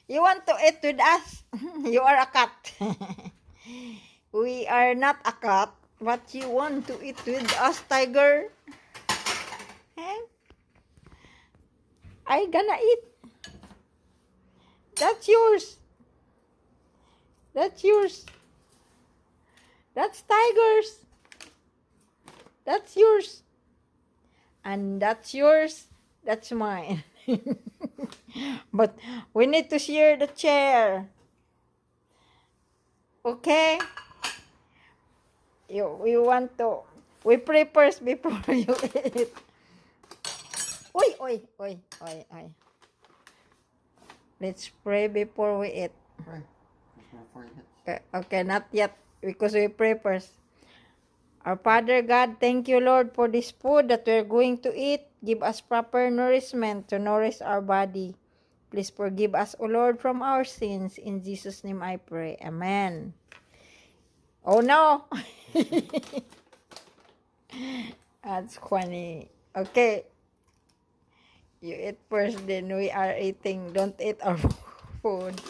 You want to eat with us? You are a cat. We are not a cat, but you want to eat with us, tiger? Huh? I gonna eat. That's yours. That's yours. That's tiger's. That's yours. And that's yours. That's mine. But we need to share the chair. Okay? You want to... We pray first before you eat. Oy, oy, oy, oy, oy. Let's pray before we eat. Pray. Before you eat. Okay, not yet. Because we pray first. Our Father God, thank you, Lord, for this food that we're going to eat. Give us proper nourishment to nourish our body. Please forgive us, O Lord, from our sins. In Jesus' name I pray. Amen. Oh, no. That's funny. Okay. You eat first, then we are eating. Don't eat our food.